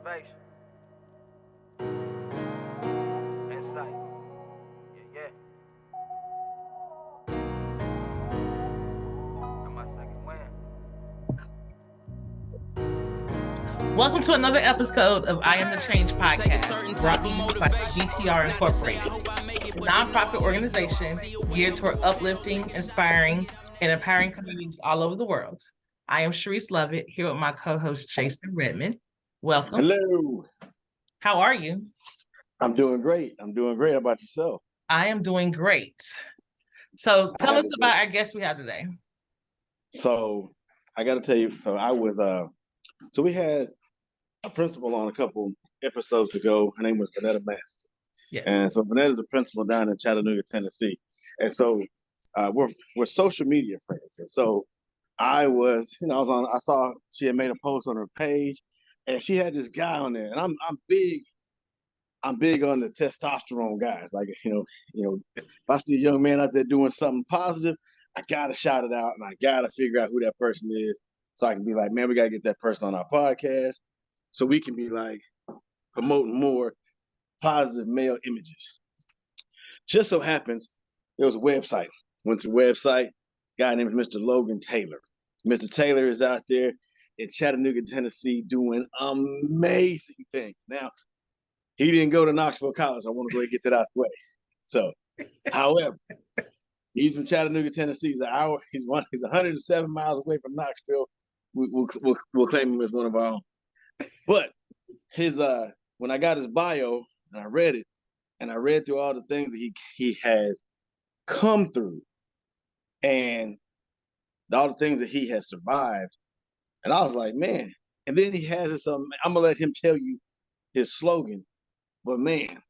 Motivation. Insight. Yeah, yeah. Got my second win. Welcome to another episode of I Am the Change podcast, brought to you by GTR Incorporated, a nonprofit organization geared toward uplifting, inspiring, and empowering communities all over the world. I am Sharice Lovett, here with my co-host Jason Redmond. Welcome. Hello. How are you? I'm doing great. How about yourself? I am doing great. So tell us about our guest we have today. So I got to tell you, so we had a principal on a couple episodes ago. Her name was Vanetta Master. Yes. And so Vanetta's a principal down in Chattanooga, Tennessee. And so we're social media friends. And so I saw she had made a post on her page and she had this guy on there. And I'm big on the testosterone guys. Like, if I see a young man out there doing something positive, I gotta shout it out and I gotta figure out who that person is. So I can be like, man, we gotta get that person on our podcast. So we can be like promoting more positive male images. Just so happens there was a website. Went to the website, guy named Mr. Logan Taylor. Mr. Taylor is out there in Chattanooga, Tennessee, doing amazing things. Now, he didn't go to Knoxville College. I want to go ahead and get that out the way. So, however, he's from Chattanooga, Tennessee. He's an hour. He's 107 miles away from Knoxville. We'll claim him as one of our own. But his when I got his bio and I read it, and I read through all the things that he has come through, and all the things that he has survived, and I was like, man. And then he has this. I'm gonna let him tell you his slogan. But man,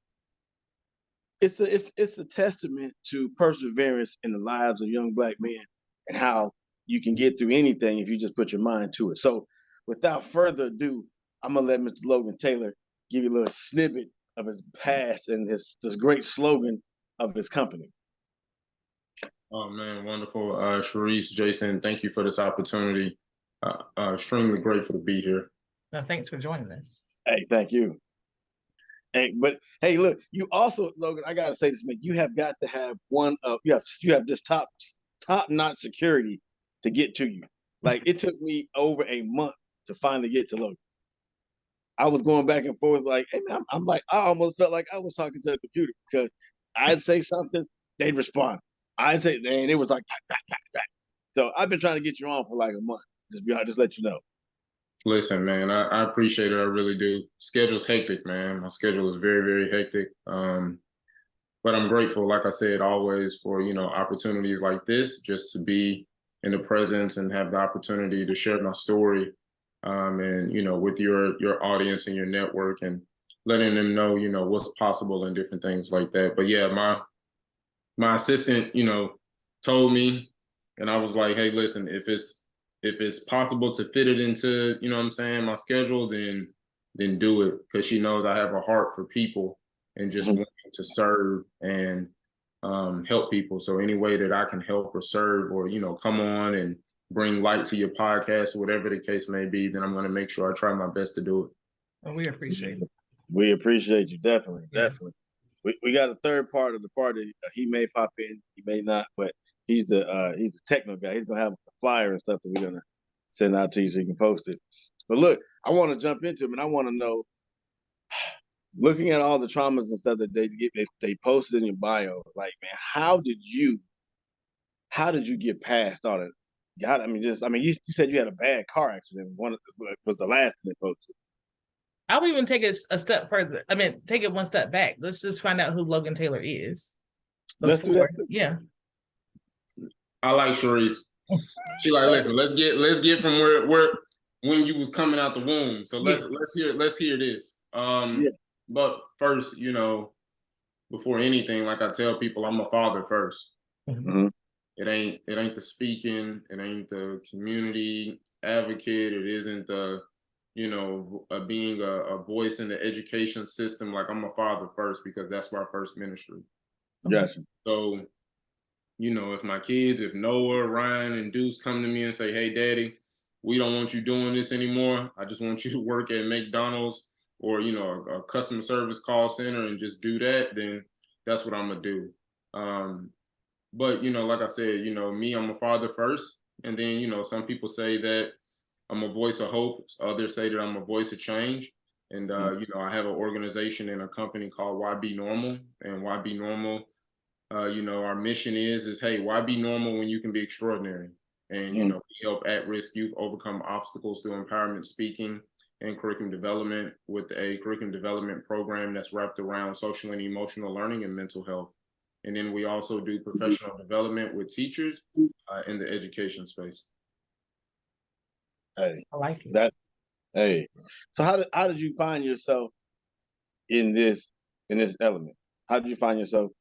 it's a testament to perseverance in the lives of young Black men and how you can get through anything if you just put your mind to it. So without further ado, I'm gonna let Mr. Logan Taylor give you a little snippet of his past and this great slogan of his company. Oh man, wonderful. Sharice, Jason, thank you for this opportunity. Extremely grateful to be here. No, thanks for joining us. Hey, thank you. But hey, look, you also, Logan, I gotta say this, man. You have got to have you have this top notch security to get to you. Like it took me over a month to finally get to Logan. I was going back and forth, like, hey man, I'm like, I almost felt like I was talking to a computer because I'd say something, they'd respond. I'd say, and it was like, tack, tack, tack. So I've been trying to get you on for like a month. Just let you know. Listen, man, I appreciate it. I really do. Schedule's hectic, man. My schedule is very, very hectic. But I'm grateful, like I said, always for, opportunities like this, just to be in the presence and have the opportunity to share my story. And, with your audience and your network and letting them know, what's possible and different things like that. But yeah, my assistant, told me, and I was like, hey, listen, if it's possible to fit it into, my schedule, then do it. Because she knows I have a heart for people and just wanting to serve and help people. So any way that I can help or serve or, come on and bring light to your podcast, whatever the case may be, then I'm going to make sure I try my best to do it. Well, we appreciate it. We appreciate you. Definitely. We got a third part of the party. He may pop in, he may not, but he's the techno guy. He's gonna have a flyer and stuff that we're gonna send out to you so you can post it. But look, I want to jump into him and I want to know, looking at all the traumas and stuff that they posted in your bio, like, man, how did you get past all that? God, you said you had a bad car accident. One was the last thing they posted. I'll even take it a step further. Take it one step back. Let's just find out who Logan Taylor is. Let's do that. Yeah. I like Sharice. She like, listen, let's get from where when you was coming out the womb. So let's hear this. But first, before anything, like I tell people, I'm a father first. Mm-hmm. It ain't the speaking, it ain't the community advocate, it isn't the being a voice in the education system. Like, I'm a father first because that's my first ministry. Gotcha. So, if Noah, Ryan, and Deuce come to me and say, hey, daddy, we don't want you doing this anymore. I just want you to work at McDonald's or, you know, a customer service call center and just do that, then that's what I'm gonna do. But, you know, like I said, you know, me, I'm a father first. And then, you know, some people say that I'm a voice of hope. Others say that I'm a voice of change. And, you know, I have an organization and a company called Why Be Normal. And Why Be Normal, you know, our mission is, hey, why be normal when you can be extraordinary? And, you know, we help at-risk youth overcome obstacles through empowerment speaking and curriculum development with a curriculum development program that's wrapped around social and emotional learning and mental health. And then we also do professional development with teachers in the education space. Hey, I like it. that. Hey, so how did you find yourself in this element? How did you find yourself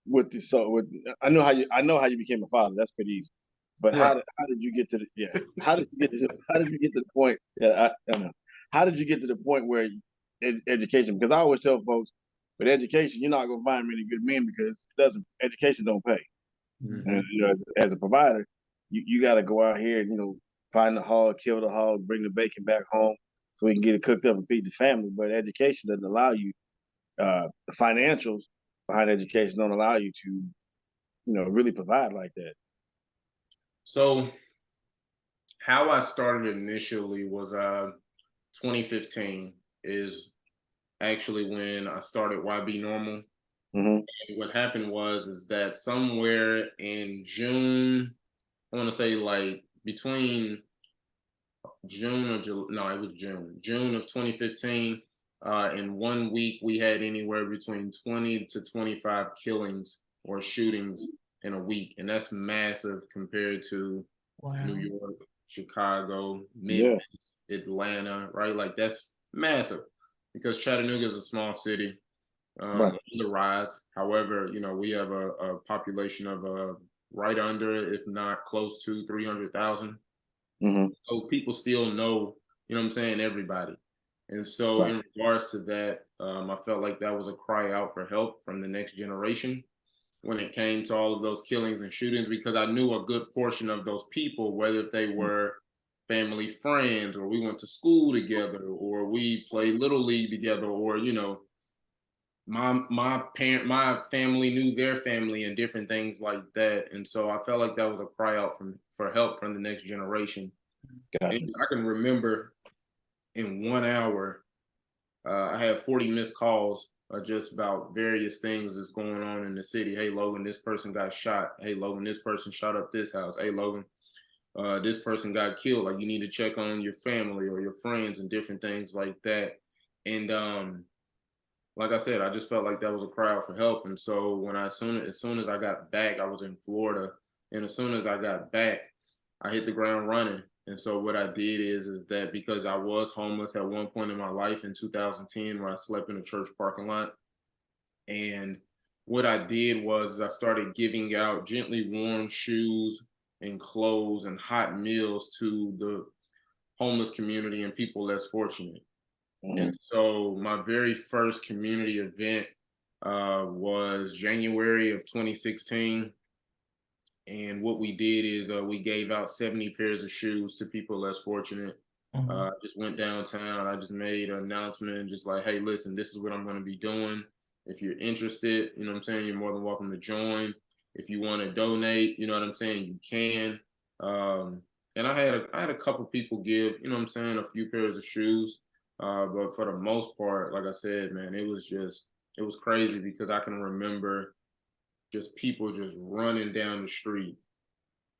with the I know how you became a father. That's pretty easy. But Right. how did you get to how did you get to the point that I know. How did you get to the point where education? Because I always tell folks, with education, you're not gonna find many good men because education don't pay. Mm-hmm. And you know, as a provider, you got to go out here and, you know, find the hog, kill the hog, bring the bacon back home so we can get it cooked up and feed the family. But education doesn't allow you. The financials behind education don't allow you to, you know, really provide like that. So how I started initially was 2015 is actually when I started Why Be Normal. Mm-hmm. And what happened was that somewhere in June, I want to say like between June or July, no, it was June of 2015. In 1 week, we had anywhere between 20 to 25 killings or shootings in a week. And that's massive compared to New York, Chicago, Memphis, Atlanta, right? Like that's massive because Chattanooga is a small city on the rise. However, you know, we have a population of right under, if not close to 300,000. Mm-hmm. So people still know, you know what I'm saying, everybody. And so in regards to that, I felt like that was a cry out for help from the next generation when it came to all of those killings and shootings, because I knew a good portion of those people, whether if they were family friends or we went to school together or we played little league together, or, you know, my family knew their family and different things like that. And so I felt like that was a cry out for help from the next generation. Gotcha. And I can remember in 1 hour, I had 40 missed calls just about various things that's going on in the city. Hey, Logan, this person got shot. Hey, Logan, this person shot up this house. Hey, Logan, this person got killed. Like, you need to check on your family or your friends and different things like that. And like I said, I just felt like that was a cry out for help. And so when as soon as I got back, I was in Florida, and as soon as I got back, I hit the ground running. And so what I did is that because I was homeless at one point in my life in 2010, where I slept in a church parking lot, and what I did was I started giving out gently worn shoes and clothes and hot meals to the homeless community and people less fortunate. Mm-hmm. And so my very first community event was January of 2016. And what we did is we gave out 70 pairs of shoes to people less fortunate. Just went downtown. I just made an announcement, just like, hey, listen, this is what I'm going to be doing. If you're interested, you know what I'm saying, you're more than welcome to join. If you want to donate, you know what I'm saying, you can. And I had a couple people give, you know what I'm saying, a few pairs of shoes. But for the most part, like I said, man, it was crazy because I can remember just people just running down the street,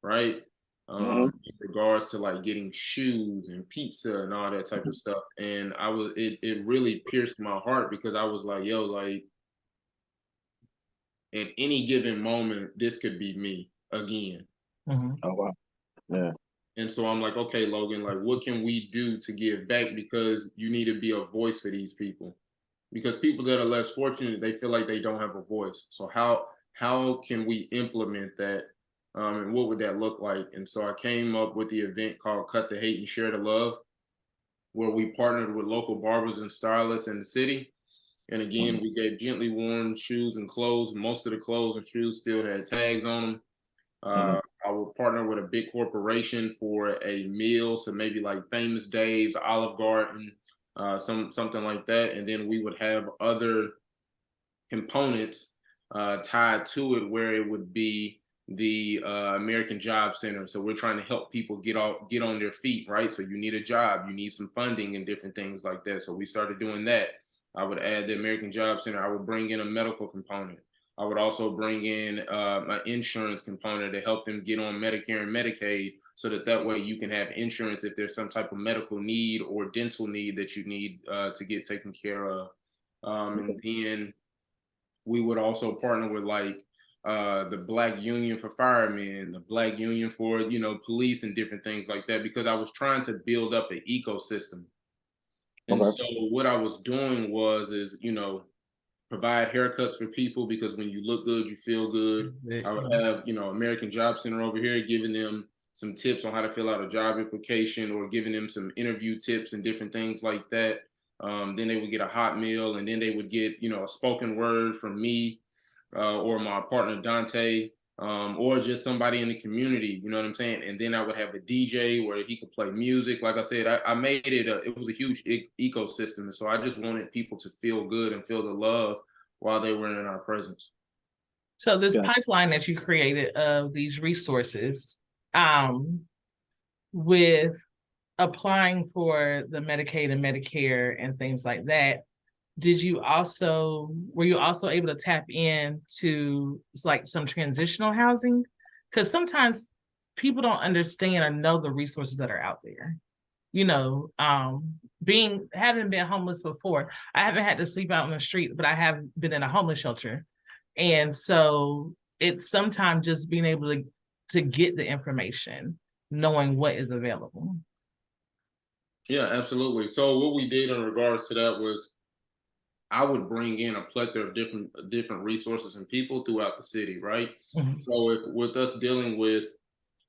right? In regards to like getting shoes and pizza and all that type of stuff. And it really pierced my heart because I was like, yo, like at any given moment, this could be me again. Oh, wow. Yeah. And so I'm like, okay, Logan, like what can we do to give back? Because you need to be a voice for these people. Because people that are less fortunate, they feel like they don't have a voice. So how can we implement that? And what would that look like? And so I came up with the event called Cut the Hate and Share the Love, where we partnered with local barbers and stylists in the city. And again, we gave gently worn shoes and clothes. Most of the clothes and shoes still had tags on them. I would partner with a big corporation for a meal. So maybe like Famous Dave's, Olive Garden, something like that, and then we would have other components tied to it where it would be the American Job Center. So we're trying to help people get on their feet, right? So you need a job, you need some funding and different things like that. So we started doing that. I would add the American Job Center. I would bring in a medical component. I would also bring in an insurance component to help them get on Medicare and Medicaid, so that way you can have insurance if there's some type of medical need or dental need that you need to get taken care of. And then we would also partner with like the Black Union for Firemen, the Black Union for, police and different things like that, because I was trying to build up an ecosystem. And so what I was doing is, provide haircuts for people, because when you look good, you feel good. I would have, American Job Center over here giving them some tips on how to fill out a job application, or giving them some interview tips and different things like that. Then they would get a hot meal, and then they would get, a spoken word from me or my partner Dante, or just somebody in the community, you know what I'm saying? And then I would have a DJ where he could play music. Like I said, I made it, it was a huge ecosystem. And so I just wanted people to feel good and feel the love while they were in our presence. So this pipeline that you created of these resources, with applying for the Medicaid and Medicare and things like that, were you also able to tap into like some transitional housing? Because sometimes people don't understand or know the resources that are out there. Having been homeless before, I haven't had to sleep out on the street, but I have been in a homeless shelter. And so it's sometimes just being able to get the information, knowing what is available. Yeah, absolutely. So what we did in regards to that was, I would bring in a plethora of different resources and people throughout the city, right? Mm-hmm. So with us dealing with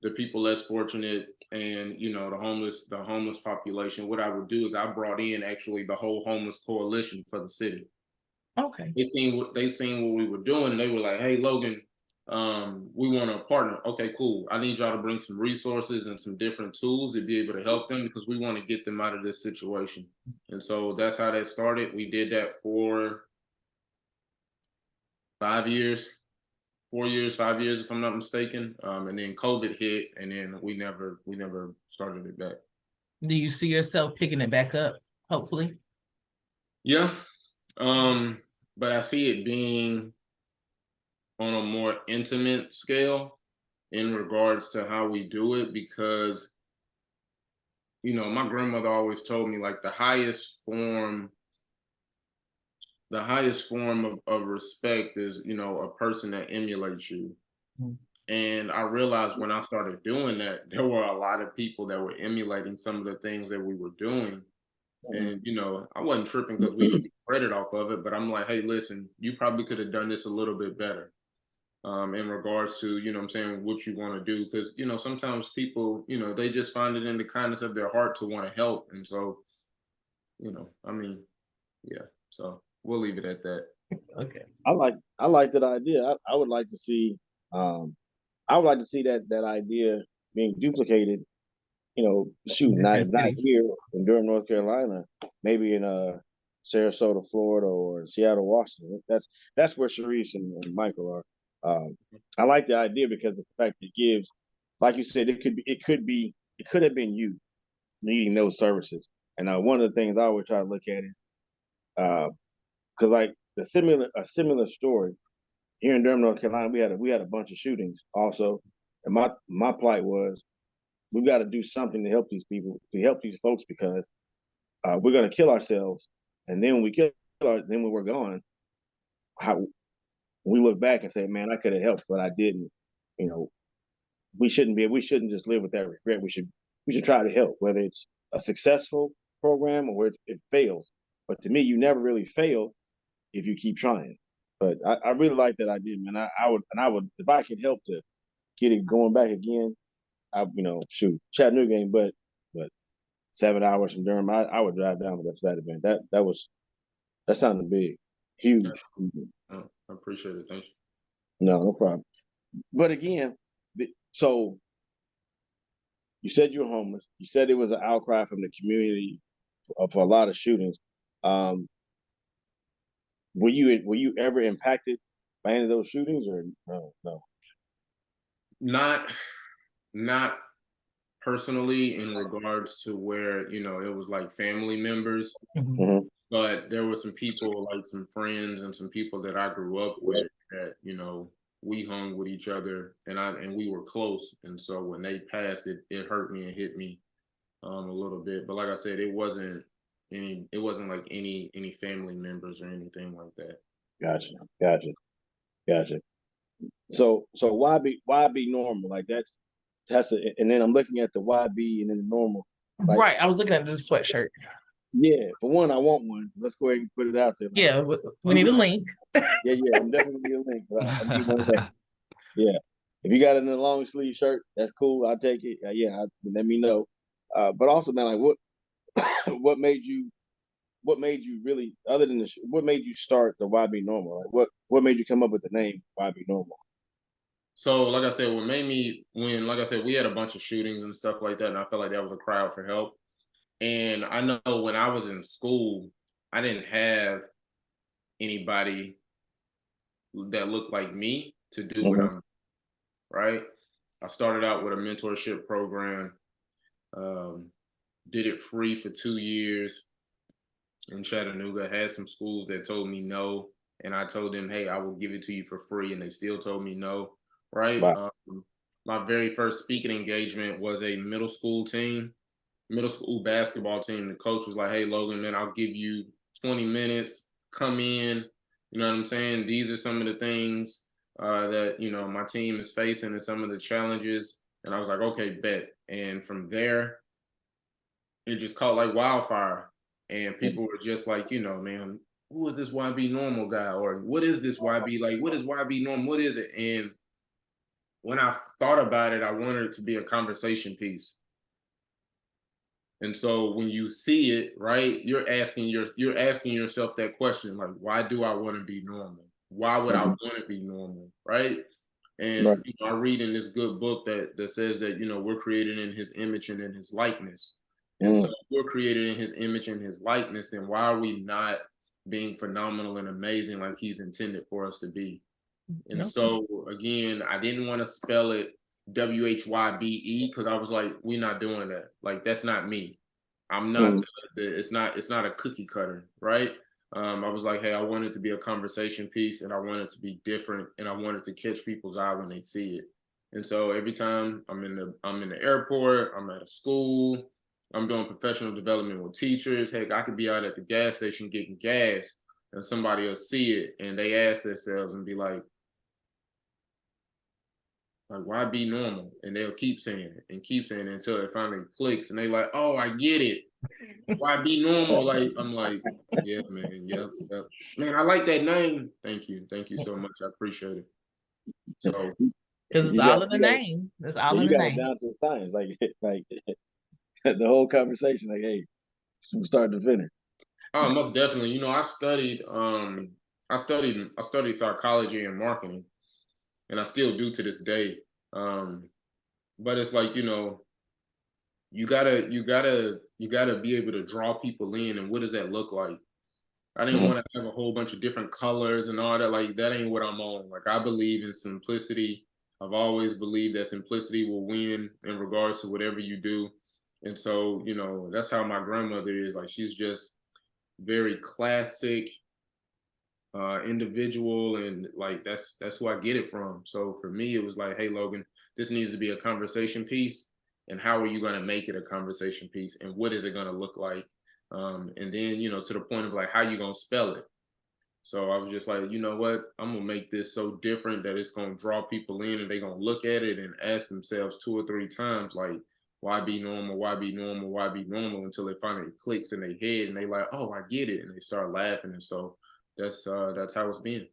the people less fortunate and the homeless population, what I would do is I brought in actually the whole homeless coalition for the city. Okay. They seen what we were doing, and they were like, "Hey, Logan, we want to partner." Okay, cool. I need y'all to bring some resources and some different tools to be able to help them, because we want to get them out of this situation. And so that's how that started. We did that for 5 years, 4 years, 5 years, if I'm not mistaken. And then COVID hit, and then we never started it back. Do you see yourself picking it back up, hopefully? Yeah. But I see it being on a more intimate scale in regards to how we do it, because my grandmother always told me, like, the highest form of respect is a person that emulates you. Mm-hmm. And I realized when I started doing that, there were a lot of people that were emulating some of the things that we were doing. And, I wasn't tripping because we could get credit off of it, but I'm like, hey, listen, you probably could have done this a little bit better in regards to, what you want to do. Because, sometimes people, they just find it in the kindness of their heart to want to help. And so, yeah, so we'll leave it at that. Okay. I like that idea. I would like to see, that idea being duplicated. Not here in Durham, North Carolina, maybe in Sarasota, Florida, or Seattle, Washington. That's where Sharice and Michael are. I like the idea because the fact it gives, like you said, it could have been you needing those services. And one of the things I always try to look at is, because like a similar story here in Durham, North Carolina, we had a bunch of shootings also, and my plight was, we've got to do something to help these people, to help these folks, because we're going to kill ourselves. And then when we're gone, we look back and say, man, I could have helped, but I didn't. We shouldn't just live with that regret. We should try to help, whether it's a successful program or it fails. But to me, you never really fail if you keep trying. But I really like that idea, man. I would, if I could help to get it going back again, Chattanooga ain't but 7 hours from Durham. I would drive down for that event. That sounded big, huge. I appreciate it. Thanks. No problem. But again, so you said you were homeless. You said it was an outcry from the community for a lot of shootings. Were you ever impacted by any of those shootings, or no? No. Not personally in regards to where, you know, it was like family members, Mhm. but there were some people, like some friends and some people that I grew up with that, you know, we hung with each other and we were close. And so when they passed, it hurt me and hit me a little bit. But like I said, it wasn't like any family members or anything like that. Gotcha. So why be normal? Like and then I'm looking at the YB and then the normal. Like, Right. I was looking at this sweatshirt. yeah, for one, I want one. Let's go ahead and put it out there. Like, Yeah, we need a link. yeah. I'm definitely gonna get a link. But I need one day. Yeah, if you got it in a long sleeve shirt, that's cool. I'll take it. Let me know. But also, man, like what made you really, other than what made you start the YB Normal? Like what made you come up with the name YB Normal? So, like I said, like I said, we had a bunch of shootings and stuff like that, and I felt like that was a cry out for help. And I know when I was in school, I didn't have anybody that looked like me to do what I'm, right? I started out with a mentorship program, did it free for 2 years in Chattanooga, had some schools that told me no, and I told them, hey, I will give it to you for free, and they still told me no, right? Wow. My very first speaking engagement was a middle school basketball team. The coach was like, hey, Logan, man, I'll give you 20 minutes, come in, you know what I'm saying? These are some of the things that, you know, my team is facing and some of the challenges. And I was like, okay, bet. And from there, it just caught like wildfire. And people were just like, you know, man, who is this YB Normal guy? Or what is this YB? Like, what is YB Normal? What is it? And when I thought about it, I wanted it to be a conversation piece. And so when you see it, right, you're asking yourself that question, like, why do I want to be normal? Why would I want to be normal, right? And Right. you know, I read in this good book that says that, you know, we're created in his image and in his likeness. And so if we're created in his image and his likeness, then why are we not being phenomenal and amazing like he's intended for us to be? And so again, I didn't want to spell it WHYBE because I was like, we're not doing that. Like, that's not me. I'm not it's not a cookie cutter, right? I was like, hey, I want it to be a conversation piece and I want it to be different and I want it to catch people's eye when they see it. And so every time I'm in the airport, I'm at a school, I'm doing professional development with teachers. Heck, I could be out at the gas station getting gas and somebody will see it and they ask themselves and be like, why be normal? And they'll keep saying it until it finally clicks and they like, oh, I get it. Why be normal? Like, I'm like, yeah, man, yep. Man, I like that name. Thank you so much. I appreciate it. So, because it's all in the name. It's all in the You got it name. down to the science, like the whole conversation, like, hey, from start to finish. oh, most definitely. You know, I studied psychology and marketing, and I still do to this day. But it's like, you know, you gotta be able to draw people in, and what does that look like? I didn't want to have a whole bunch of different colors and all that. Like, that ain't what I'm on. Like, I believe in simplicity. I've always believed that simplicity will win in regards to whatever you do. And so, you know, that's how my grandmother is. Like, she's just very classic individual, and like that's who I get it from. So for me, it was like, hey, Logan, this needs to be a conversation piece. And how are you going to make it a conversation piece? And what is it going to look like? And then, you know, to the point of like, how you going to spell it? So I was just like, you know what? I'm going to make this so different that it's going to draw people in and they're going to look at it and ask themselves 2 or 3 times, like, why be normal? Why be normal? Why be normal? Until it finally clicks in their head and they like, oh, I get it. And they start laughing. And so that's how it's been.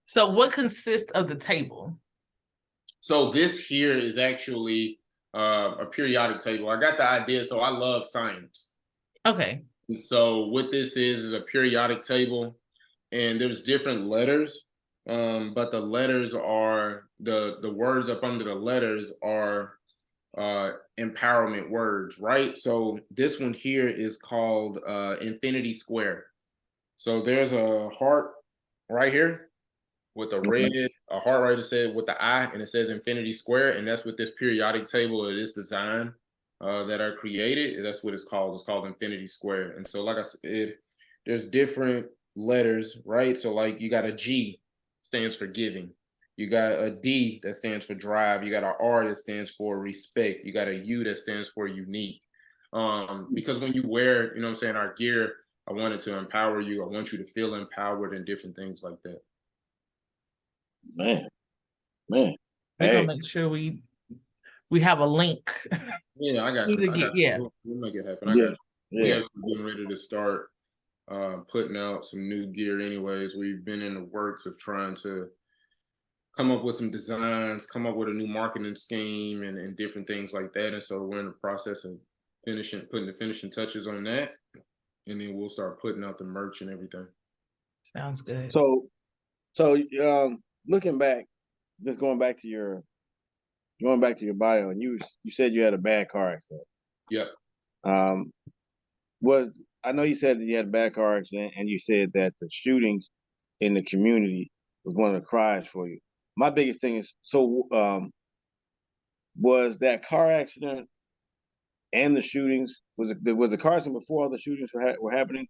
So what consists of the table? So this here is actually a periodic table. I got the idea. So I love science. Okay. And so what this is a periodic table, and there's different letters, but the letters are the words up under the letters are empowerment words, right? So this one here is called Infinity Square. So there's a heart right here with a red, a heart right said with the eye, and it says Infinity Square, and that's what this periodic table or this design that I created. That's what it's called. It's called Infinity Square. And so, like I said, there's different letters, right? So, like you got a G, stands for giving. You got a D that stands for drive. You got an R that stands for respect. You got a U that stands for unique. Because when you wear, you know what I'm saying, our gear, I wanted to empower you. I want you to feel empowered and different things like that. Man. We're gonna make sure we have a link. Yeah, I got you. Yeah, we'll make it happen. I got you. We actually getting ready to start putting out some new gear. Anyways, we've been in the works of trying to come up with some designs, come up with a new marketing scheme, and different things like that. And so we're in the process of putting the finishing touches on that, and then we'll start putting out the merch and everything. Sounds good. So looking back, just going back to your bio, and you said you had a bad car accident. Yep. I know you said that you had a bad car accident, and you said that the shootings in the community was one of the cries for you. My biggest thing is, was that car accident and the shootings, was the car accident before all the shootings were happening?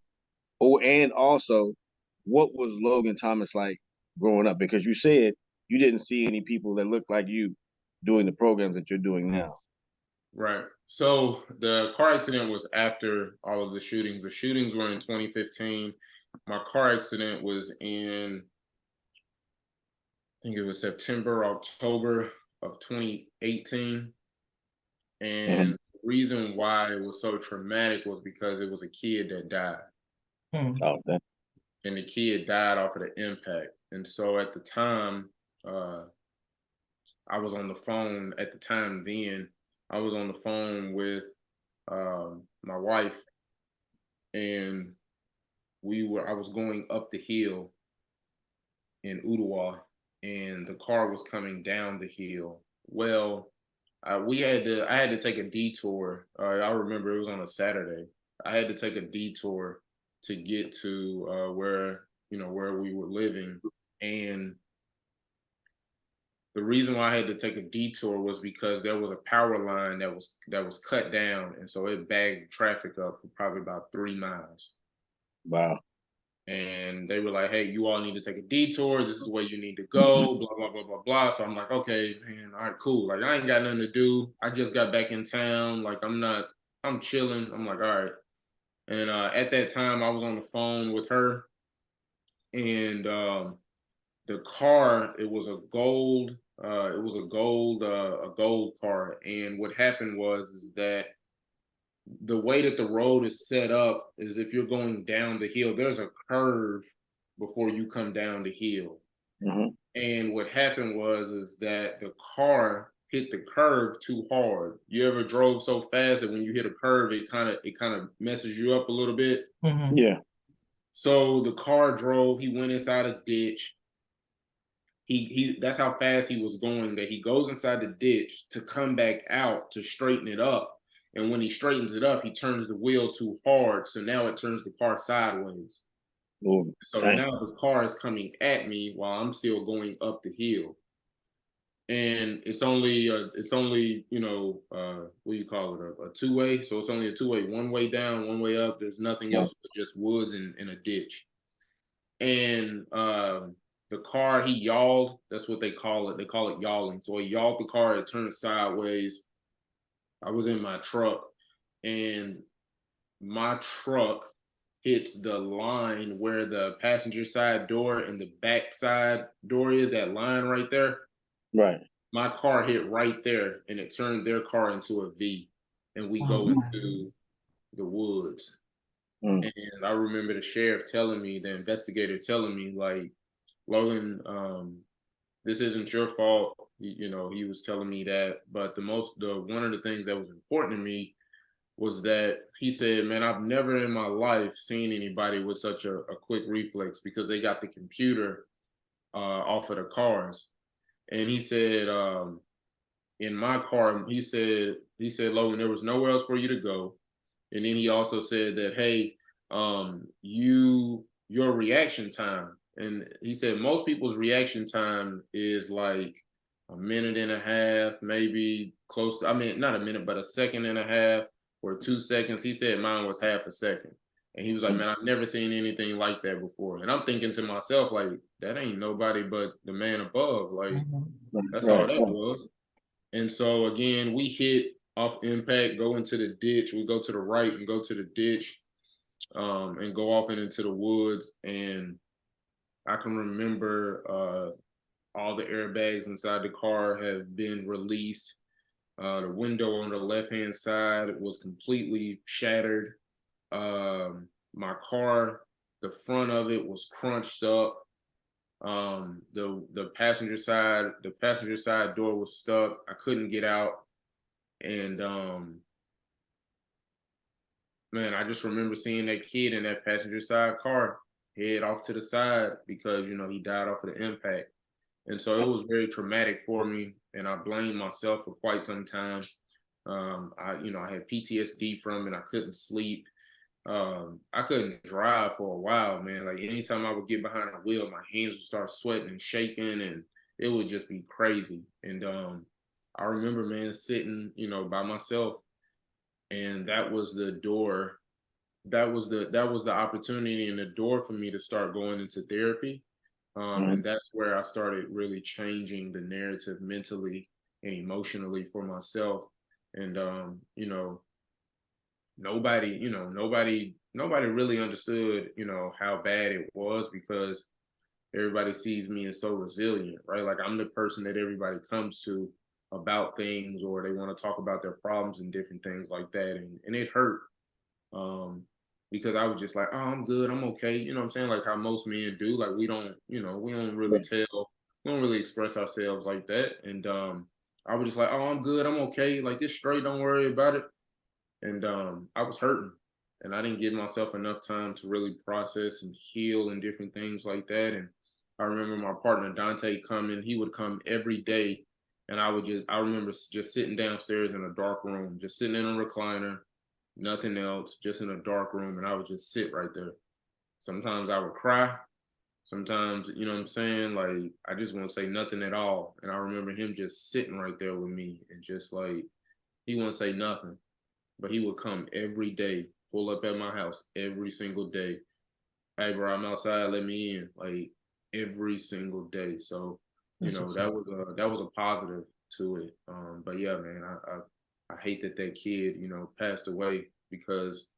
Oh, and also, what was Logan Thomas like growing up? Because you said you didn't see any people that looked like you doing the programs that you're doing now. Right. So the car accident was after all of the shootings. The shootings were in 2015. My car accident was in, I think it was September, October of 2018. And the reason why it was so traumatic was because it was a kid that died. Oh, that. And the kid died off of the impact. And so at the time, I was on the phone at the time then. I was on the phone with my wife, and I was going up the hill in Ottawa, and the car was coming down the hill. Well, I had to take a detour. I remember it was on a Saturday. I had to take a detour to get to where we were living, and the reason why I had to take a detour was because there was a power line that was cut down, and so it bagged traffic up for probably about 3 miles. Wow. And they were like, "Hey, you all need to take a detour. This is where you need to go." Blah blah blah blah blah. So I'm like, "Okay, man, all right, cool. Like I ain't got nothing to do. I just got back in town. Like I'm chilling." I'm like, "All right." And at that time, I was on the phone with her, and the car, it was a gold car. And what happened is that the way that the road is set up is if you're going down the hill, there's a curve before you come down the hill. And what happened is that the car hit the curve too hard. You ever drove so fast that when you hit a curve, it kind of messes you up a little bit? Yeah. So the car drove, he went inside a ditch. He that's how fast he was going, that he goes inside the ditch to come back out to straighten it up. And when he straightens it up, he turns the wheel too hard. So now it turns the car sideways. So now the car is coming at me while I'm still going up the hill. And it's only what do you call it? A two-way. So it's only a two-way, one way down, one way up. There's nothing else but just woods and a ditch. And the car, he yawed. That's what they call it. They call it yawing. So he yawed the car. It turned sideways. I was in my truck, and my truck hits the line where the passenger side door and the back side door is, that line right there. Right. My car hit right there, and it turned their car into a V, and we go into the woods. And I remember the sheriff telling me, the investigator telling me, like, "Logan, this isn't your fault." He was telling me that, but one of the things that was important to me was that he said, "Man, I've never in my life seen anybody with such a quick reflex, because they got the computer off of the cars." And he said, in my car, he said, Logan, there was nowhere else for you to go. And then he also said that, hey, your reaction time. And he said most people's reaction time is like a minute and a half, maybe close to, I mean, not a minute, but a second and a half or 2 seconds. He said mine was half a second. And he was like, man, I've never seen anything like that before. And I'm thinking to myself, like, that ain't nobody but the man above. Like, that's all that was. And so again, we hit off impact, go into the ditch. We go to the right and go to the ditch, and go off and into the woods. And I can remember all the airbags inside the car have been released. The window on the left-hand side was completely shattered. My car, the front of it was crunched up. The passenger side door was stuck. I couldn't get out. And man, I just remember seeing that kid in that passenger side car head off to the side because, you know, he died off of the impact. And so it was very traumatic for me, and I blamed myself for quite some time. I had PTSD from it. I couldn't sleep. I couldn't drive for a while, man. Like anytime I would get behind the wheel, my hands would start sweating and shaking, and it would just be crazy. And I remember, man, sitting, you know, by myself, and that was the door. That was the opportunity and the door for me to start going into therapy. And that's where I started really changing the narrative mentally and emotionally for myself. And you know, nobody really understood, you know, how bad it was because everybody sees me as so resilient, right? Like I'm the person that everybody comes to about things, or they want to talk about their problems and different things like that. And it hurt. Because I was just like, oh, I'm good, I'm okay. You know what I'm saying? Like how most men do. Like we don't really we don't really express ourselves like that. And I was just like, oh, I'm good, I'm okay. Like this straight, don't worry about it. And I was hurting. And I didn't give myself enough time to really process and heal and different things like that. And I remember my partner Dante coming, he would come every day. And I remember just sitting downstairs in a dark room, just sitting in a recliner, nothing else, just in a dark room, and I would just sit right there. Sometimes I would cry. Sometimes, you know what I'm saying? Like, I just wouldn't say nothing at all. And I remember him just sitting right there with me and just like, he wouldn't say nothing, but he would come every day, pull up at my house every single day. Hey, bro, I'm outside, let me in. Like, every single day. So, you know, that was a positive to it. But yeah, man, I hate that kid, you know, passed away because,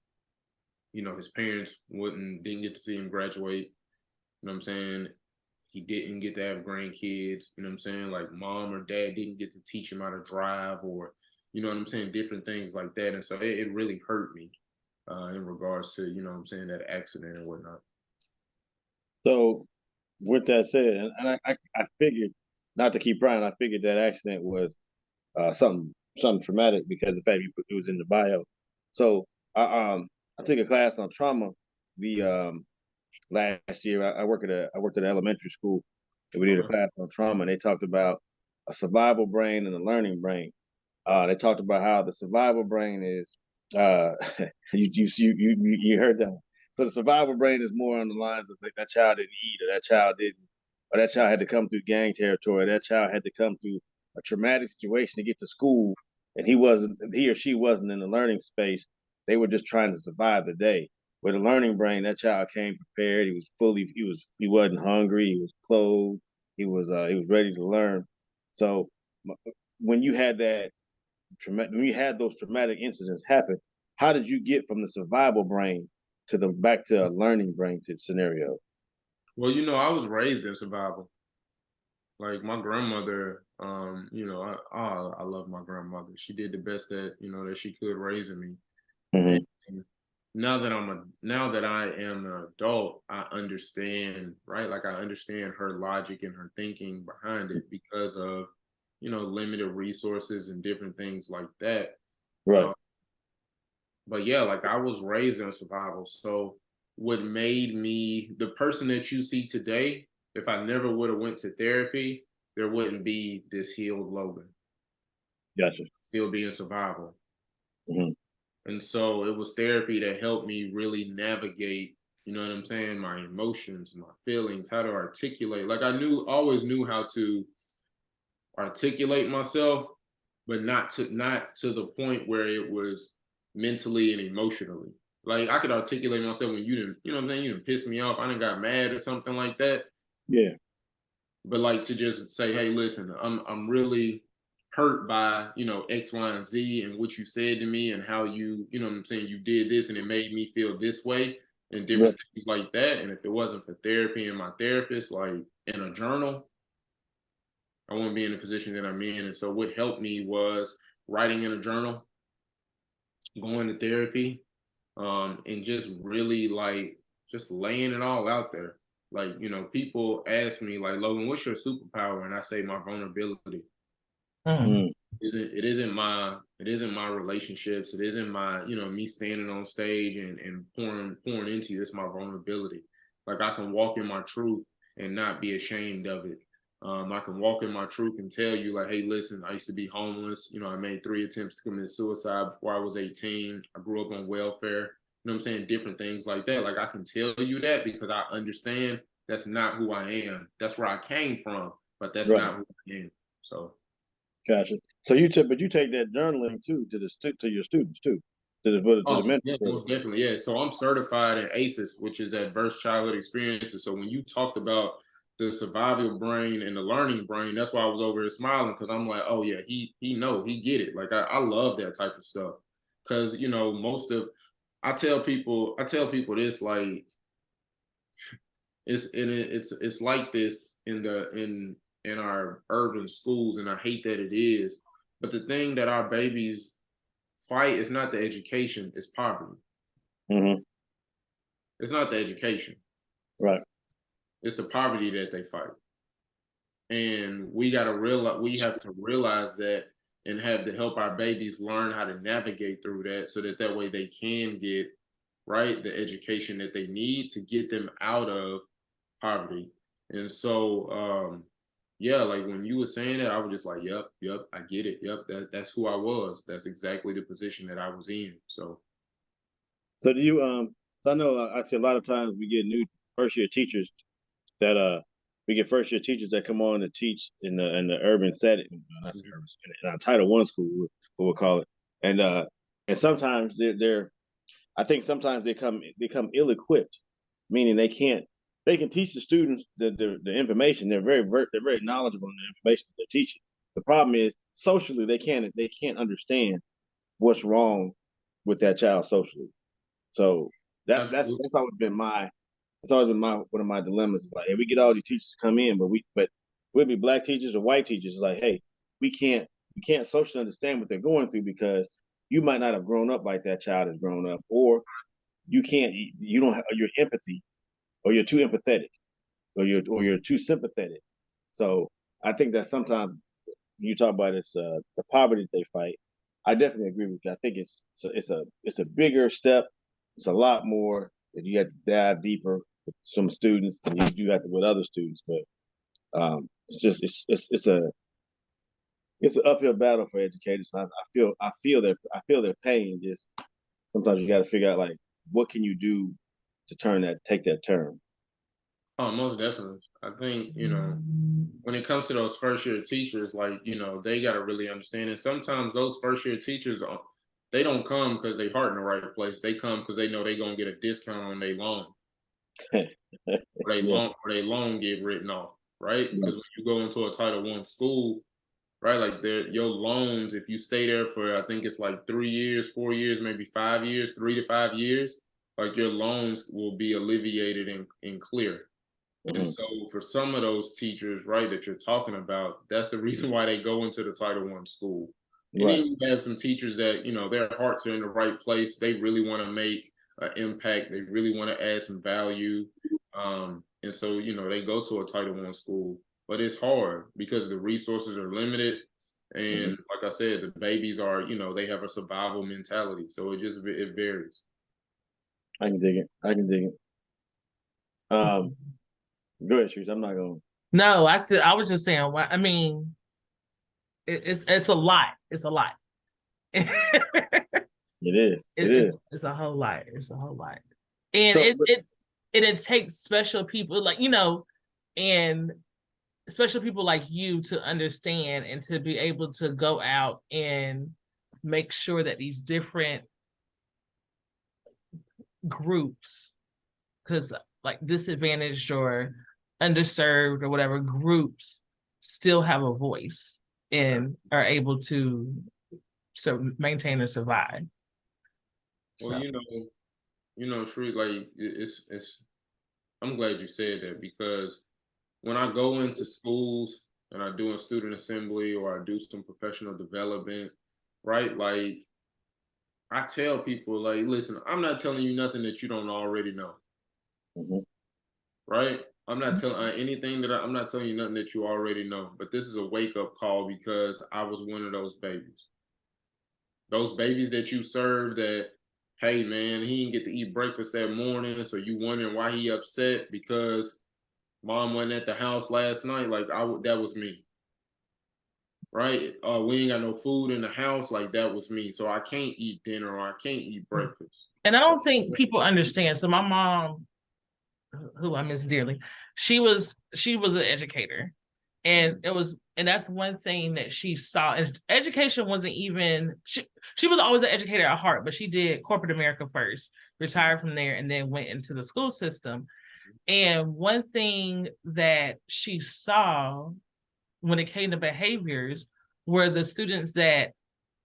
you know, his parents didn't get to see him graduate. You know what I'm saying? He didn't get to have grandkids. You know what I'm saying? Like mom or dad didn't get to teach him how to drive, or, you know what I'm saying? Different things like that. And so it really hurt me in regards to, you know what I'm saying, that accident and whatnot. So with that said, and I figured, not to keep Brian, I figured that accident was something traumatic because the fact it was in the bio. So I took a class on trauma the last year. I worked at an elementary school, and we did a class on trauma, and they talked about a survival brain and a learning brain. They talked about how the survival brain is you heard that one. So the survival brain is more on the lines of like, that child didn't eat, or that child didn't, or that child had to come through gang territory, or that child had to come through a traumatic situation to get to school, and he or she wasn't in the learning space. They were just trying to survive the day. With a learning brain, that child came prepared. He wasn't hungry. He was clothed. He was ready to learn. So when you had when you had those traumatic incidents happen, how did you get from the survival brain back to a learning brain scenario? Well, you know, I was raised in survival. Like my grandmother, you know, I love my grandmother. She did the best that, you know, that she could raising me. Mm-hmm. And now that I am an adult, I understand, right? Like I understand her logic and her thinking behind it because of, you know, limited resources and different things like that. Right. But yeah, like I was raised in survival. So what made me the person that you see today, if I never would have went to therapy, there wouldn't be this healed Logan. Gotcha. still be in survival. Mhm. And so it was therapy that helped me really navigate, you know what I'm saying, my emotions, my feelings, how to articulate. Like always knew how to articulate myself, but not to the point where it was mentally and emotionally. Like I could articulate myself when you didn't, you know what I'm saying, you didn't piss me off, I didn't got mad or something like that. Yeah. But like to just say, hey, listen, I'm really hurt by, you know, X, Y, and Z and what you said to me and how you know what I'm saying, you did this and it made me feel this way and Yeah. different things like that. And if it wasn't for therapy and my therapist, like in a journal, I wouldn't be in the position that I'm in. And so what helped me was writing in a journal, going to therapy, and just really like just laying it all out there. Like, you know, people ask me like, Logan, what's your superpower? And I say my vulnerability. Mm. It isn't my relationships. It isn't my, you know, me standing on stage and pouring into you. It's my vulnerability. Like I can walk in my truth and not be ashamed of it. I can walk in my truth and tell you like, hey, listen, I used to be homeless. You know, I made 3 attempts to commit suicide before I was 18. I grew up on welfare. You know what I'm saying? Different things like that. Like I can tell you that because I understand that's not who I am. That's where I came from, but that's Right. not who I am. So Gotcha. So but you take that journaling too to your students too, to the oh, mentor yeah, program. most definitely. Yeah. So I'm certified in ACEs, which is Adverse Childhood Experiences. So when you talked about the survival brain and the learning brain, that's why I was over here smiling because I'm like, oh yeah, he get it. Like I love that type of stuff. Cause you know, I tell people this like it's like this in our urban schools, and I hate that it is. But the thing that our babies fight is not the education, it's poverty. Mm-hmm. It's not the education. Right. It's the poverty that they fight. And we have to realize that and have to help our babies learn how to navigate through that so that way they can get right the education that they need to get them out of poverty. And so yeah, like when you were saying that, I was just like, yep, I get it. Yep, that's who I was. That's exactly the position that I was in. So do you so I know I see a lot of times we get new first year teachers that we get first year teachers that come on to teach in the urban setting, not Mhm. urban, in a Title I school, what we'll call it, and sometimes they're I think sometimes they become ill equipped, meaning they can teach the students the information. They're very knowledgeable in the information that they're teaching. The problem is socially they can't understand what's wrong with that child socially. So Absolutely. that's always been my one of my dilemmas. It's like, hey, we get all these teachers to come in, but we'll be black teachers or white teachers. It's like, hey, we can't socially understand what they're going through because you might not have grown up like that child has grown up, or you don't have your empathy, or you're too empathetic, or you're too sympathetic. So I think that sometimes you talk about the poverty that they fight. I definitely agree with you. I think it's a bigger step. It's a lot more that you have to dive deeper with some students than you do have to with other students. But it's just it's an uphill battle for educators. I feel their pain. Just sometimes you got to figure out like what can you do to take that turn. Oh, most definitely. I think, you know, when it comes to those first year teachers, like, you know, they got to really understand. And sometimes those first year teachers, they don't come because they heart in the right place. They come because they know they're going to get a discount on their loan. Yeah. Or they loan get written off, right? Yeah. Because when you go into a Title I school, right, like your loans, if you stay there for, I think it's like 3 years, 4 years, maybe 5 years, 3 to 5 years, like your loans will be alleviated and clear. And Mhm. so for some of those teachers, right, that you're talking about, that's the reason why they go into the Title I school. And Right. then you have some teachers that, you know, their hearts are in the right place. They really want to make an impact. They really want to add some value. And so, you know, they go to a Title I school, but it's hard because the resources are limited. And Mhm. like I said, the babies are, you know, they have a survival mentality. So it varies. I can dig it. I can dig it. Go ahead, Shrews. I'm not going. No, I was just saying. I mean, it's a lot. It's a lot. It is. It is. It's a whole lot. It's a whole lot. And So, it takes special people like, and special people like you to understand and to be able to go out and make sure that these different groups, because like disadvantaged or underserved or whatever groups still have a voice and are able to maintain and survive. Well, Shree, like it's. I'm glad you said that, because when I go into schools and I do a student assembly or I do some professional development, right? Like I tell people, like, listen, I'm not telling you nothing that you don't already know, right? I'm not telling anything that I'm not telling you nothing that you already know. But this is a wake up call, because I was one of those babies. Those babies that you serve that, hey man, he didn't get to eat breakfast that morning, so you wondering why he upset because mom wasn't at the house last night. Like that was me, right? We ain't got no food in the house. Like that was me. So I can't eat dinner or I can't eat breakfast. And I don't think people understand. So my mom, who I miss dearly, she was an educator, and that's one thing that she saw. And education wasn't even she was always an educator at heart, but she did corporate America first, retired from there, and then went into the school system. And one thing that she saw when it came to behaviors were the students that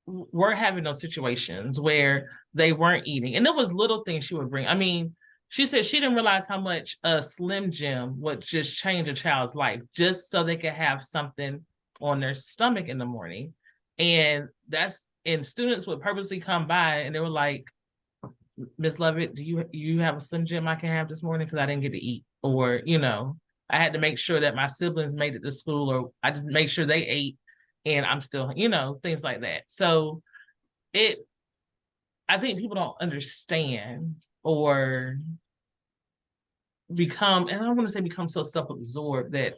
were having those situations where they weren't eating. And there was little things she would bring. I mean, she said she didn't realize how much a Slim Jim would just change a child's life just so they could have something on their stomach in the morning. And students would purposely come by and they were like, Miss Lovett, do you have a Slim Jim I can have this morning? Because I didn't get to eat. Or, I had to make sure that my siblings made it to school, or I just make sure they ate and I'm still, things like that. So I think people don't understand or become, and I don't want to say become so self-absorbed that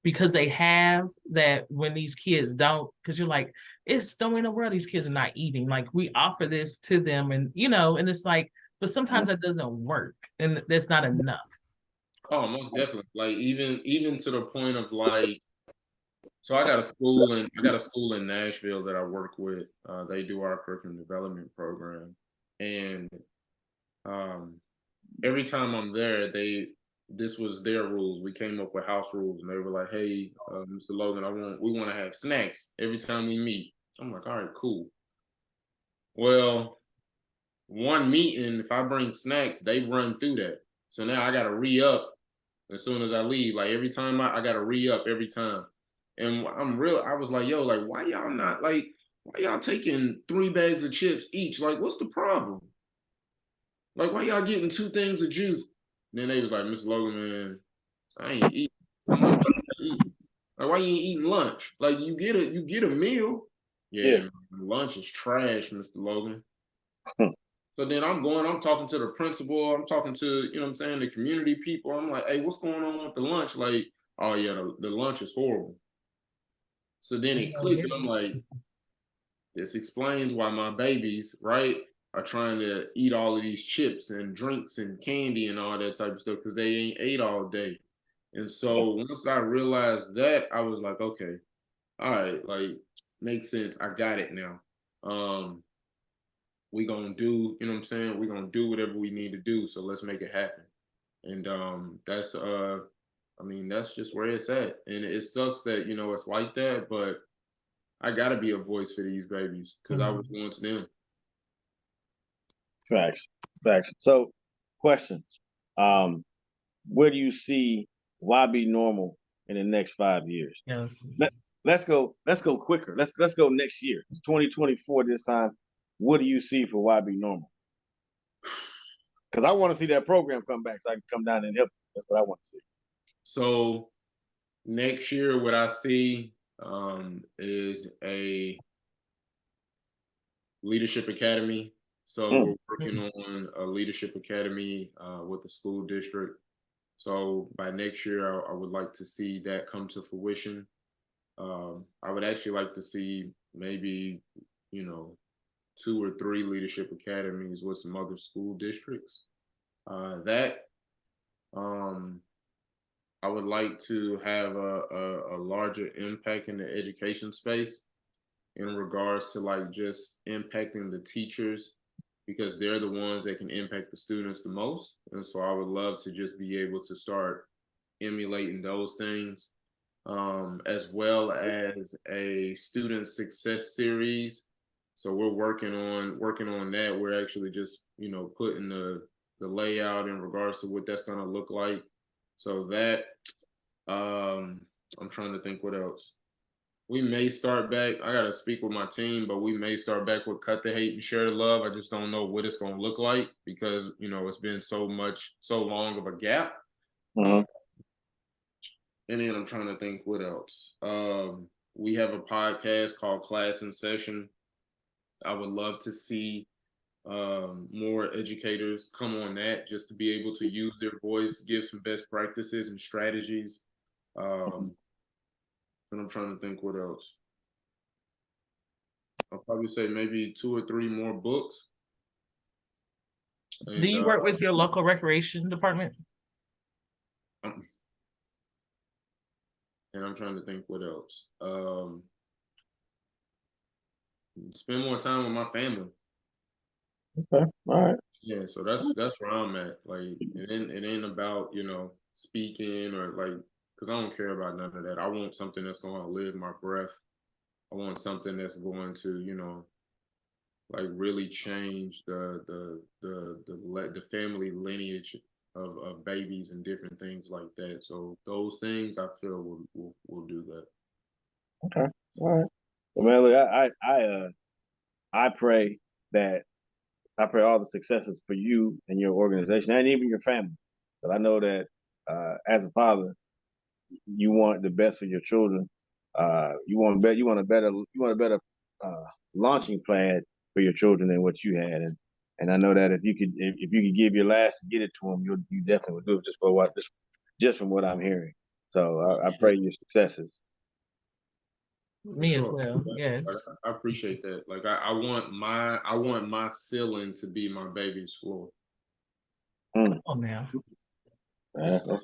because they have that when these kids don't, because you're like, it's no way in the world these kids are not eating. Like we offer this to them and, and it's like, but sometimes that doesn't work and that's not enough. Oh, most definitely. Like even to the point of like, so I got a school in Nashville that I work with. They do our curriculum development program, and every time I'm there, this was their rules. We came up with house rules, and they were like, "Hey, Mr. Logan, we want to have snacks every time we meet." I'm like, "All right, cool." Well, one meeting, if I bring snacks, they run through that. So now I got to re-up as soon as I leave. Like every time I got to re-up every time. And I was like, yo, like, why y'all taking 3 bags of chips each? Like, what's the problem? Like, why y'all getting 2 things of juice? And then they was like, Mr. Logan, man, I ain't eating. I'm like, why you ain't eating lunch? Like, you get a meal. Yeah. Man, lunch is trash, Mr. Logan. So then I'm talking to the principal, I'm talking to, the community people. I'm like, hey, what's going on with the lunch? Like, oh yeah, the lunch is horrible. So then it clicked, and I'm like, this explains why my babies, right, are trying to eat all of these chips and drinks and candy and all that type of stuff because they ain't ate all day. And so once I realized that, I was like, okay, all right, like, makes sense. I got it now. We gonna do, we're gonna do whatever we need to do. So let's make it happen. And that's just where it's at. And it sucks that, it's like that, but I gotta be a voice for these babies because I was once them. Facts. So, question: where do you see YB Normal in the next 5 years? Yes. Let's go quicker. Let's go next year. It's 2024 this time. What do you see for YB Normal? Because I want to see that program come back so I can come down and help. That's what I want to see. So next year, what I see is a leadership academy. So we're working on a leadership academy with the school district. So by next year, I would like to see that come to fruition. I would actually like to see maybe, 2 or 3 leadership academies with some other school districts. That I would like to have a larger impact in the education space in regards to like just impacting the teachers because they're the ones that can impact the students the most. And so I would love to just be able to start emulating those things, as well as a student success series. So we're working on that. We're actually just, putting the layout in regards to what that's going to look like. So that, I'm trying to think what else. We may start back. I gotta speak with my team, but we may start back with Cut the Hate and Share the Love. I just don't know what it's gonna look like because it's been so long of a gap. Mhm. And then I'm trying to think what else. We have a podcast called Class in Session. I would love to see more educators come on that just to be able to use their voice, give some best practices and strategies. And I'm trying to think what else. I'll probably say maybe 2 or 3 more books. Do you work with your local recreation department? And I'm trying to think what else. Spend more time with my family. Okay, all right. Yeah, so that's where I'm at. Like, it ain't about speaking or like, because I don't care about none of that. I want something that's going to live my breath. I want something that's going to like really change the family lineage of babies and different things like that. So those things I feel will do that. Okay, all right. Well, man, look, I pray all the successes for you and your organization and even your family. Because I know that as a father, you want the best for your children. You want a better launching plan for your children than what you had. And I know that if you could give your last to get it to them, you definitely would do it just from what I'm hearing. So I pray your successes. Me as well. Yes. I appreciate that. Like I want my ceiling to be my baby's floor. Oh, now. So,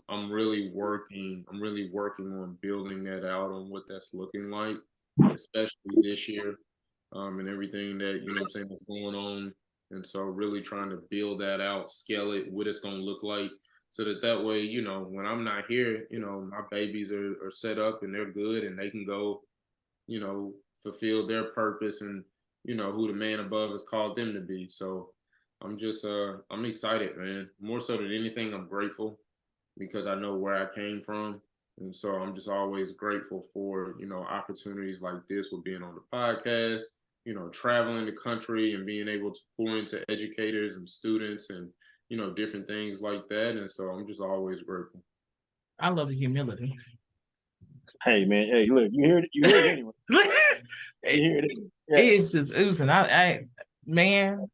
I'm really working on building that out on what that's looking like, especially this year, and everything that I'm saying is going on. And so really trying to build that out, scale it, what it's going to look like, so that way, when I'm not here, my babies are set up and they're good and they can go, fulfill their purpose and, who the man above has called them to be. So I'm just, I'm excited, man. More so than anything, I'm grateful because I know where I came from. And so I'm just always grateful for, opportunities like this with being on the podcast, traveling the country and being able to pour into educators and students and, different things like that. And so I'm just always grateful. I love the humility. Hey, man. Hey, look, you hear it anyway. You hear it anyway. Yeah. It's just oozing. Man.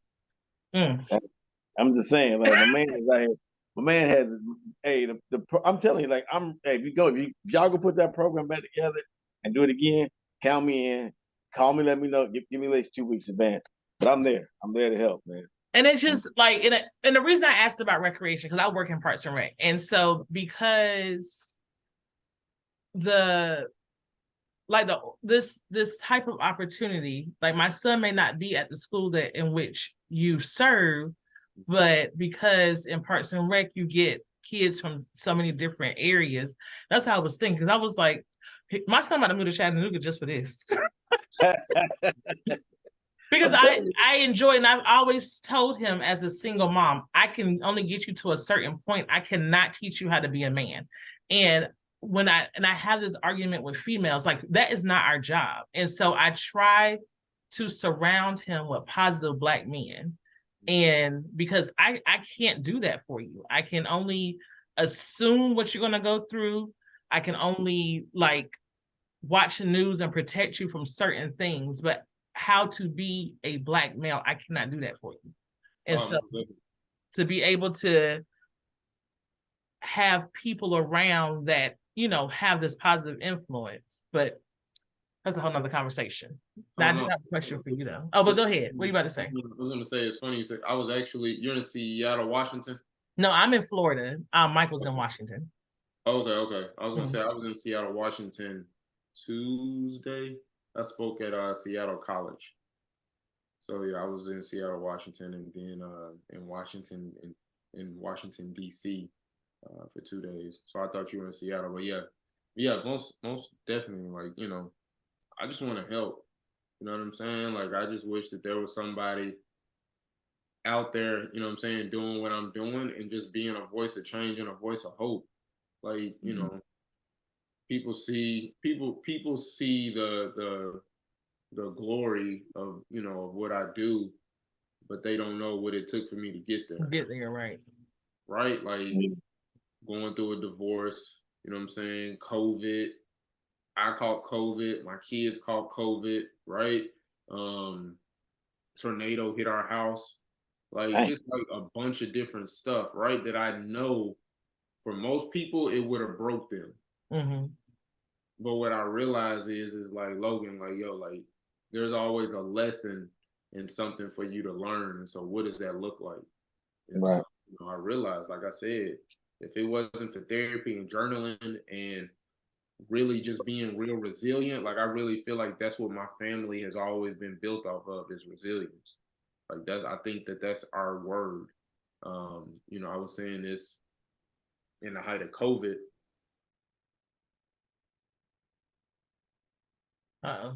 I'm just saying, like, my man is out here. My man has, hey, I'm telling you, like, if y'all go put that program back together and do it again, count me in. Call me, let me know. Give me at least 2 weeks advance. But I'm there. I'm there to help, man. And it's just like, and the reason I asked about recreation, because I work in Parks and Rec. And so because this type of opportunity, like my son may not be at the school in which you serve, but because in Parks and Rec, you get kids from so many different areas. That's how I was thinking. Because I was like, my son might have moved to Chattanooga just for this. Because I enjoy, and I've always told him as a single mom, I can only get you to a certain point. I cannot teach you how to be a man. And I have this argument with females, like that is not our job. And so I try to surround him with positive Black men. And because I can't do that for you. I can only assume what you're going to go through. I can only like watch the news and protect you from certain things, but how to be a Black male, I cannot do that for you. And so to be able to have people around that have this positive influence. But that's a whole nother conversation. Now, I do have a question for you though. Oh, but go ahead. What are you about to say? I was going to say, it's funny you said, you're in Seattle, Washington? No, I'm in Florida. Michael's in Washington. Okay. I was going to say, I was in Seattle, Washington Tuesday. I spoke at Seattle College. So yeah, I was in Seattle, Washington, and then in Washington D.C. For 2 days. So I thought you were in Seattle, but yeah, most definitely. Like I just want to help. You know what I'm saying? Like I just wish that there was somebody out there. You know what I'm saying, doing what I'm doing and just being a voice of change and a voice of hope. Like people see the glory of of what I do, but they don't know what it took for me to get there. Get there, right? Right, like going through a divorce. You know what I'm saying? COVID. I caught COVID. My kids caught COVID. Right. Tornado hit our house. Like just like a bunch of different stuff. Right. That I know for most people it would have broke them. Mm-hmm. But what I realize is like Logan, like like there's always a lesson and something for you to learn. And so what does that look like? And right. So I realized, like I said, if it wasn't for therapy and journaling and really just being real resilient, like I really feel like that's what my family has always been built off of, is resilience. Like I think that's our word. I was saying this in the height of COVID. Hello.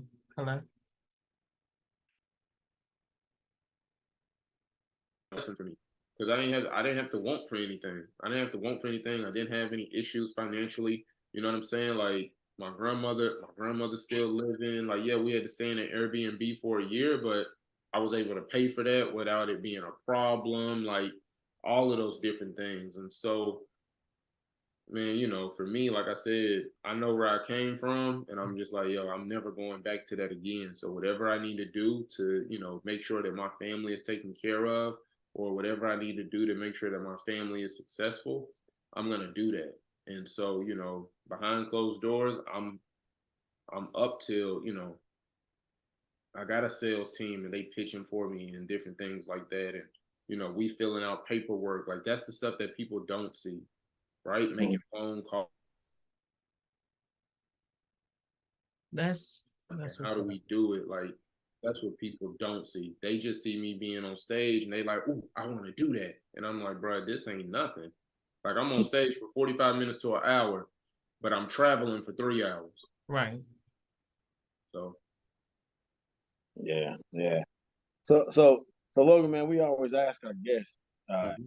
Lesson for me, because I didn't have to want for anything. I didn't have to want for anything. I didn't have any issues financially. You know what I'm saying? Like my grandmother's still living. Like yeah, we had to stay in an Airbnb for a year, but I was able to pay for that without it being a problem. Like all of those different things. And so, man, for me, like I said, I know where I came from, and I'm just like, yo, I'm never going back to that again. So whatever I need to do to, make sure that my family is taken care of, or whatever I need to do to make sure that my family is successful, I'm gonna do that. And so, behind closed doors, I'm up till, I got a sales team and they pitching for me and different things like that. And, we filling out paperwork. Like that's the stuff that people don't see, right? Making phone calls. That's how do we do it? Like that's what people don't see. They just see me being on stage and they like, "Ooh, I want to do that." And I'm like, "Bro, this ain't nothing." Like I'm on stage for 45 minutes to an hour, but I'm traveling for 3 hours. Right. So yeah. So Logan, man, we always ask our guests,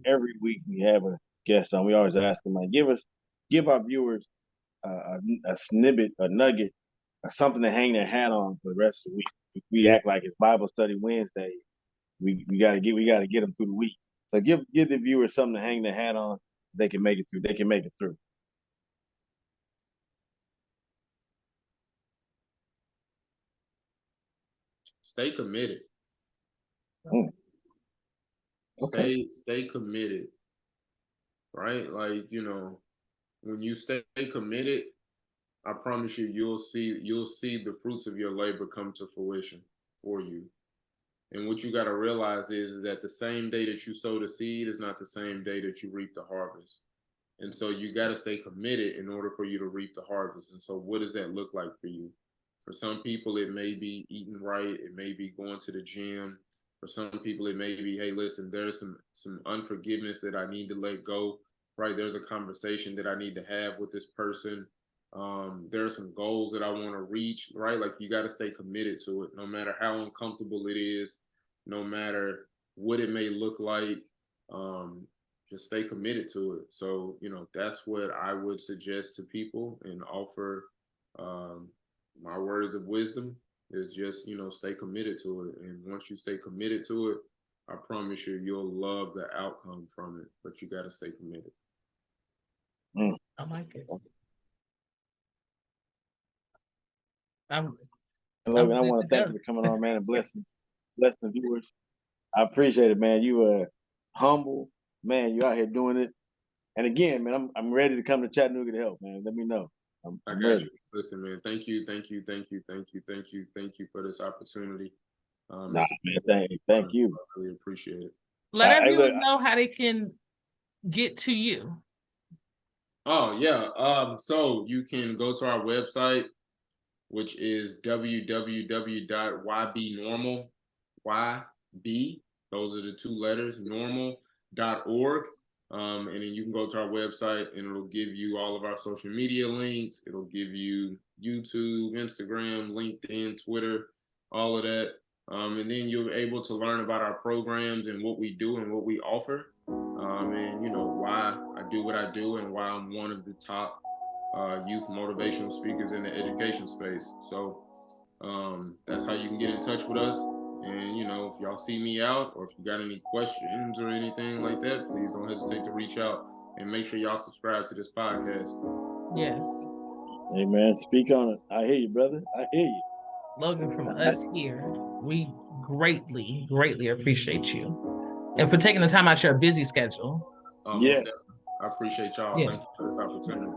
every week we have a guest on. We always ask them, like, give our viewers a snippet, a nugget, or something to hang their hat on for the rest of the week. We act like it's Bible study Wednesday. We gotta get them through the week. So give the viewers something to hang their hat on. They can make it through. They can make it through. Stay committed. Okay. Stay committed. Right? Like, when you stay committed, I promise you, you'll see the fruits of your labor come to fruition for you. And what you got to realize is that the same day that you sow the seed is not the same day that you reap the harvest. And so you got to stay committed in order for you to reap the harvest. And so what does that look like for you? For some people, it may be eating right. It may be going to the gym. For some people, it may be, hey, listen, there's some unforgiveness that I need to let go, right? There's a conversation that I need to have with this person. There are some goals that I want to reach, right? Like you got to stay committed to it, no matter how uncomfortable it is, no matter what it may look like. Just stay committed to it. So, that's what I would suggest to people and offer my words of wisdom is just, stay committed to it. And once you stay committed to it, I promise you, you'll love the outcome from it, but you got to stay committed. I like it. Logan, I want to thank you for coming on, man, and blessing the viewers. I appreciate it, man. You humble, man. You out here doing it. And again, man, I'm ready to come to Chattanooga to help, man. Let me know. I I'm got ready. you. Listen, man. Thank you for this opportunity. Nah, It's a man, thank you. I really appreciate it. Let our Hey, viewers look, know how they can get to you. Oh yeah. So you can go to our website, which is www.ybnormal, YB, those are the two letters, normal.org. And then you can go to our website and it'll give you all of our social media links. It'll give you YouTube, Instagram, LinkedIn, Twitter, all of that. And then you'll be able to learn about our programs and what we do and what we offer. And you know why I do what I do and why I'm one of the top youth motivational speakers in the education space. So that's how you can get in touch with us. And you know, if y'all see me out or if you got any questions or anything like that, please don't hesitate to reach out and make sure y'all subscribe to this podcast. Yes. hey man, speak on it. I hear you, brother. I hear you. Logan, from us here, we greatly, greatly appreciate you. And for taking the time out your busy schedule. Yes. I appreciate y'all. Yeah. Thank you for this opportunity.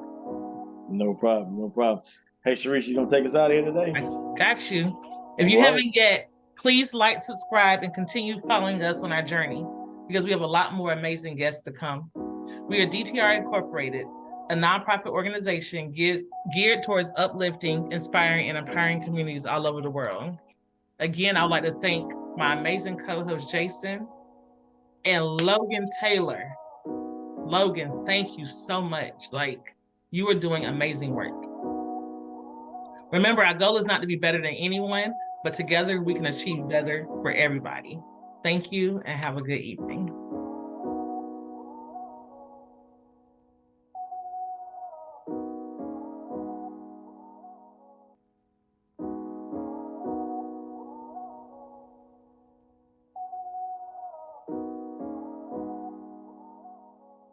No problem. No problem. Hey, Sharice, you gonna take us out of here today? I got you. If you haven't yet, please like, subscribe, and continue following us on our journey because we have a lot more amazing guests to come. We are DTR Incorporated, a nonprofit organization geared towards uplifting, inspiring, and empowering communities all over the world. Again, I would like to thank my amazing co-host, Jason, and Logan Taylor. Logan, thank you so much. Like, you are doing amazing work. Remember, our goal is not to be better than anyone, but together we can achieve better for everybody. Thank you and have a good evening.